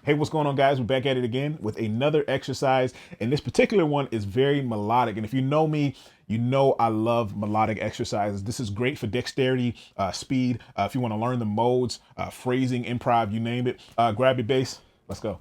Hey, what's going on, guys? We're back at it again with another exercise, and this particular one is very melodic. And if you know me, you know I love melodic exercises. This is great for dexterity, speed. If you want to learn the modes, phrasing, improv, you name it. Grab your bass. Let's go.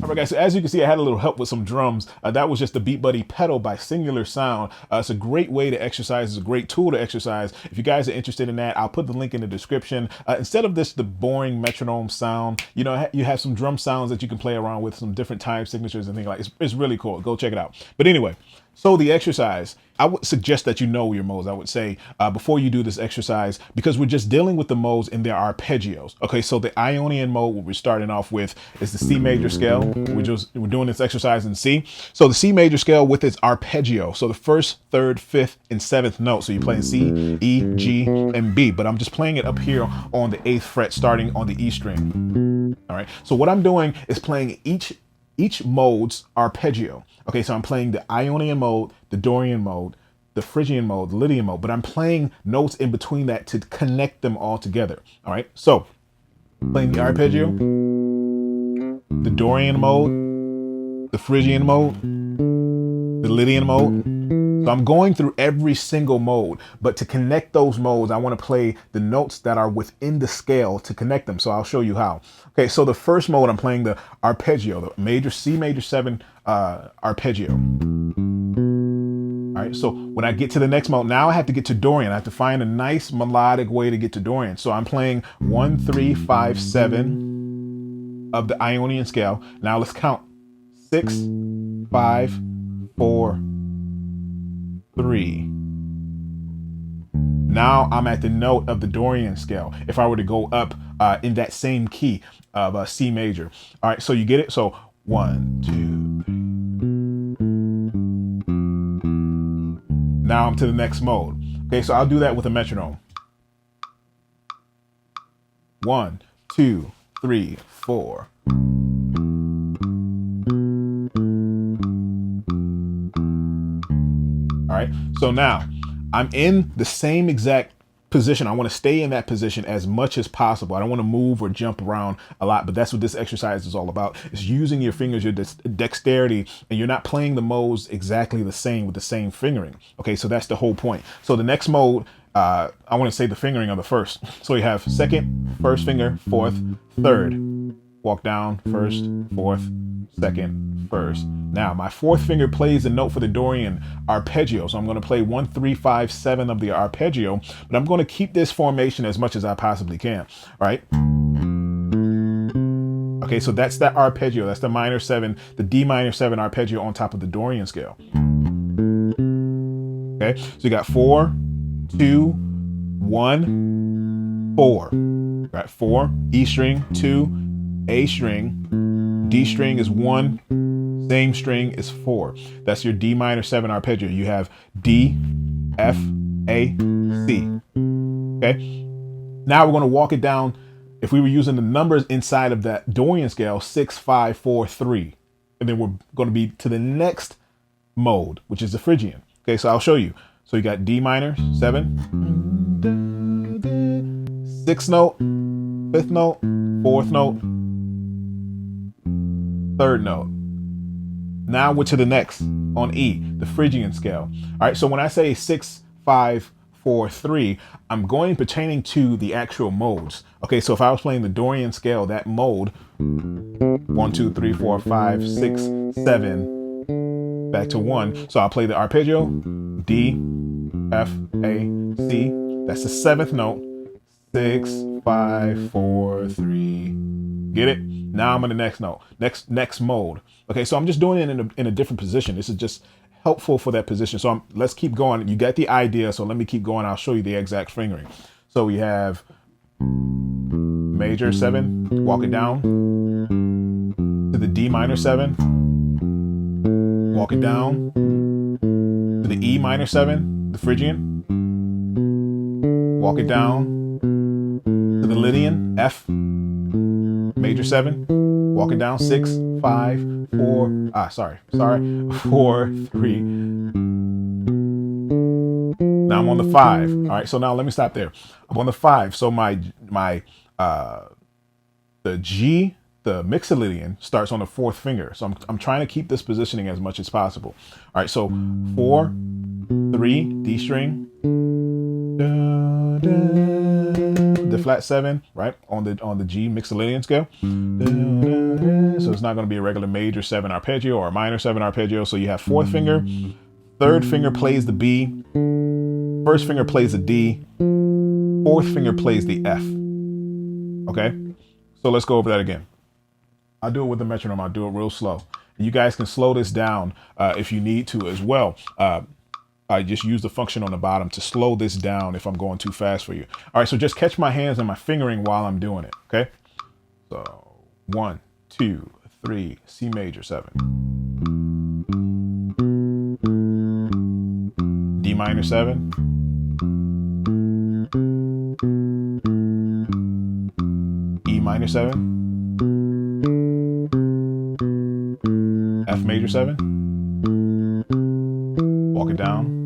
All right, guys, so as you can see, I had a little help with some drums. That was just the Beat Buddy pedal by Singular Sound. It's a great way to exercise. It's a great tool to exercise. If you guys are interested in that, I'll put the link in the description. Instead of the boring metronome sound, you know, you have some drum sounds that you can play around with, some different time signatures and things like that. It's really cool. Go check it out. But anyway, so the exercise, I would suggest that you know your modes. I would say before you do this exercise, because we're just dealing with the modes in their arpeggios. Okay, so the Ionian mode, what we're starting off with, is the C major scale. We're doing this exercise in C. So the C major scale with its arpeggio. So the first, third, fifth, and seventh note. So you're playing C, E, G, and B. But I'm just playing it up here on the 8th fret, starting on the E string. All right. So what I'm doing is playing each mode's arpeggio. Okay, so I'm playing the Ionian mode, the Dorian mode, the Phrygian mode, the Lydian mode, but I'm playing notes in between that to connect them all together. All right, so playing the arpeggio, the Dorian mode, the Phrygian mode, the Lydian mode. So I'm going through every single mode, but to connect those modes, I want to play the notes that are within the scale to connect them. So I'll show you how. Okay, so the first mode, I'm playing the arpeggio, the major C major 7 arpeggio. All right, so when I get to the next mode, now I have to get to Dorian. I have to find a nice melodic way to get to Dorian. So I'm playing 1, 3, 5, 7 of the Ionian scale. Now let's count. 6, 5, 4, 3. Now I'm at the note of the Dorian scale. If I were to go up in that same key of C major. All right, so you get it? So 1, 2, 3. Now I'm to the next mode. Okay, so I'll do that with a metronome. 1, 2, 3, 4. All right, so now I'm in the same exact position. I want to stay in that position as much as possible. I don't want to move or jump around a lot, but that's what this exercise is all about. It's using your fingers, your dexterity, and you're not playing the modes exactly the same with the same fingering. Okay, so that's the whole point. So the next mode, I want to say the fingering of the first. So you have second, first finger, fourth, third. Walk down, first, fourth, second, first. Now my fourth finger plays the note for the Dorian arpeggio. So I'm going to play 1, 3, 5, 7 of the arpeggio, but I'm going to keep this formation as much as I possibly can. All right. Okay, so that's that arpeggio. That's the minor 7, the D minor 7 arpeggio on top of the Dorian scale. Okay, so you got 4, 2, 1, 4. Right, 4, E string, 2, A string, D string is 1, same string is 4. That's your D minor 7 arpeggio. You have D, F, A, C. Okay. Now we're going to walk it down. If we were using the numbers inside of that Dorian scale, 6, 5, 4, 3. And then we're going to be to the next mode, which is the Phrygian. Okay, so I'll show you. So you got D minor 7, 6th note, 5th note, 4th note, 3rd note. Now we're to the next on E, the Phrygian scale. All right, so when I say 6, 5, 4, 3, I'm going pertaining to the actual modes. Okay, so if I was playing the Dorian scale, that mode, 1, 2, 3, 4, 5, 6, 7, back to 1. So I'll play the arpeggio, D, F, A, C. That's the 7th note. 6, 5, 4, 3. Get it? Now I'm on the next note, next mode. Okay, so I'm just doing it in a different position. This is just helpful for that position. So let's keep going. You got the idea, so let me keep going. I'll show you the exact fingering. So we have major 7, walk it down to the D minor 7, walk it down to the E minor 7, the Phrygian, walk it down to the Lydian, F, major 7, walk it down, 6, 5, 4, 4, 3. Now I'm on the 5. All right, so now let me stop there. I'm on the 5. So the G, the Mixolydian, starts on the 4th finger. So I'm trying to keep this positioning as much as possible. All right, so 4, 3, D string, the flat 7, right, on the G Mixolydian scale. So it's not going to be a regular major 7 arpeggio or a minor 7 arpeggio. So you have 4th finger, 3rd finger plays the B, 1st finger plays the D, 4th finger plays the F. Okay, so let's go over that again. I'll do it with the metronome. I'll do it real slow. You guys can slow this down if you need to as well. I just use the function on the bottom to slow this down if I'm going too fast for you. All right, so just catch my hands and my fingering while I'm doing it, okay? So 1, 2, 3, C major 7. D minor 7. E minor 7. F major 7. Walk it down.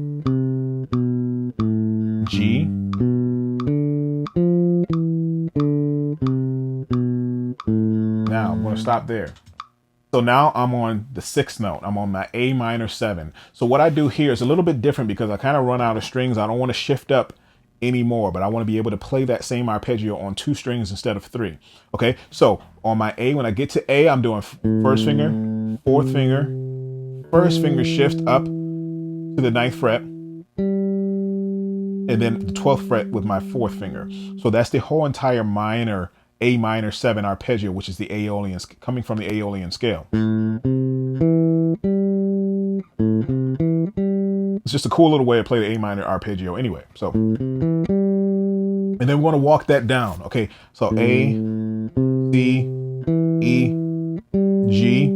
G. Now I'm going to stop there. So now I'm on the 6th note. I'm on my A minor 7. So what I do here is a little bit different because I kind of run out of strings. I don't want to shift up anymore, but I want to be able to play that same arpeggio on 2 strings instead of 3. Okay, so on my A, when I get to A, I'm doing 1st finger, 4th finger, 1st finger shift up to the 9th fret, and then the 12th fret with my 4th finger. So that's the whole entire minor A minor 7 arpeggio, which is the Aeolian, coming from the Aeolian scale. It's just a cool little way to play the A minor arpeggio anyway. So, and then we want to walk that down. Okay, so A, C, E, G.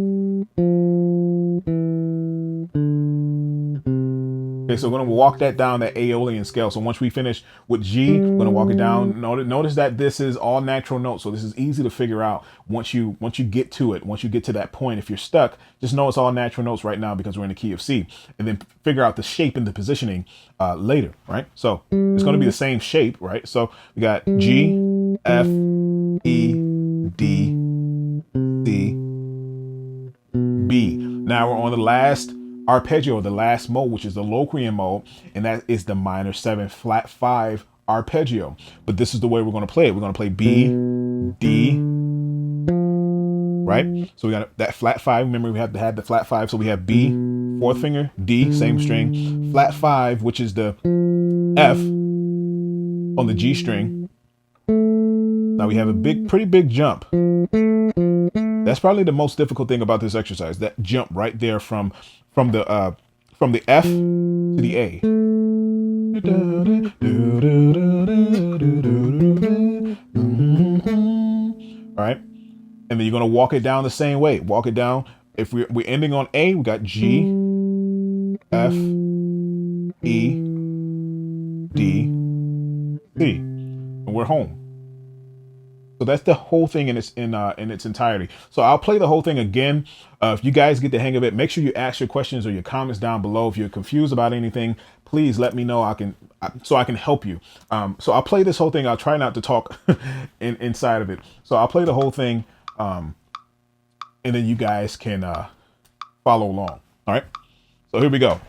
Okay, so we're going to walk that down that Aeolian scale. So once we finish with G, we're going to walk it down. Notice that this is all natural notes. So this is easy to figure out once you get to it. Once you get to that point, if you're stuck, just know it's all natural notes right now because we're in the key of C. And then figure out the shape and the positioning later, right? So it's going to be the same shape, right? So we got G, F, E, D, C, B. Now we're on the last arpeggio, the last mode, which is the Locrian mode, and that is the minor 7 flat 5 arpeggio. But this is the way we're going to play it. We're going to play B, D, right? So we got that flat 5. Remember, we have to have the flat 5. So we have B, 4th finger, D, same string, flat 5, which is the F on the G string. Now we have a pretty big jump. That's probably the most difficult thing about this exercise, that jump right there from the F to the A. All right, and then you're gonna walk it down the same way. Walk it down. If we're ending on A, we got G, F, E, D, C, and we're home. So that's the whole thing in its entirety. So I'll play the whole thing again. If you guys get the hang of it, make sure you ask your questions or your comments down below. If you're confused about anything, please let me know. So I can help you. So I'll play this whole thing. I'll try not to talk inside of it. So I'll play the whole thing, and then you guys can follow along. All right. So here we go.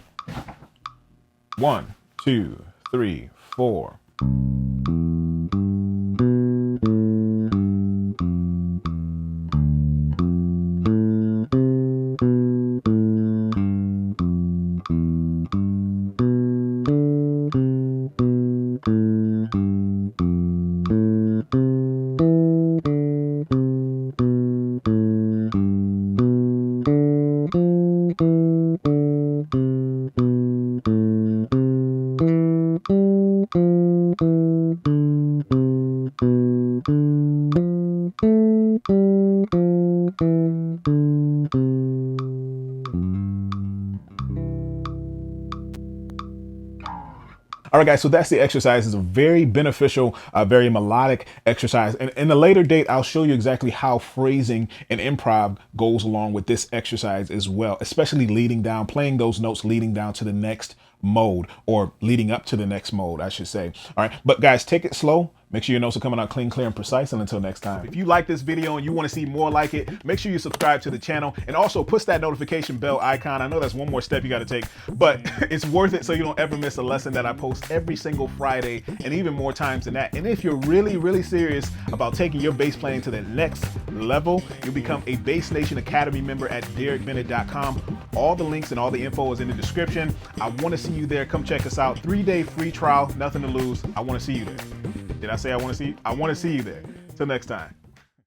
1, 2, 3, 4. All right, guys, so that's the exercise. It's a very beneficial, very melodic exercise. And in a later date, I'll show you exactly how phrasing and improv goes along with this exercise as well, especially leading down, playing those notes leading down to the next mode, or leading up to the next mode, I should say. All right, but guys, take it slow. Make sure your notes are coming out clean, clear, and precise. And until next time, if you like this video and you want to see more like it, make sure you subscribe to the channel and also push that notification bell icon. I know that's one more step you got to take, but it's worth it so you don't ever miss a lesson that I post every single Friday, and even more times than that. And if you're really, really serious about taking your bass playing to the next level, you'll become a Bass Nation Academy member at DaricBennett.com. All the links and all the info is in the description. I want to see you there. Come check us out. 3-day free trial, nothing to lose. I want to see you there. Did I say I want to see you? I want to see you there. Till next time.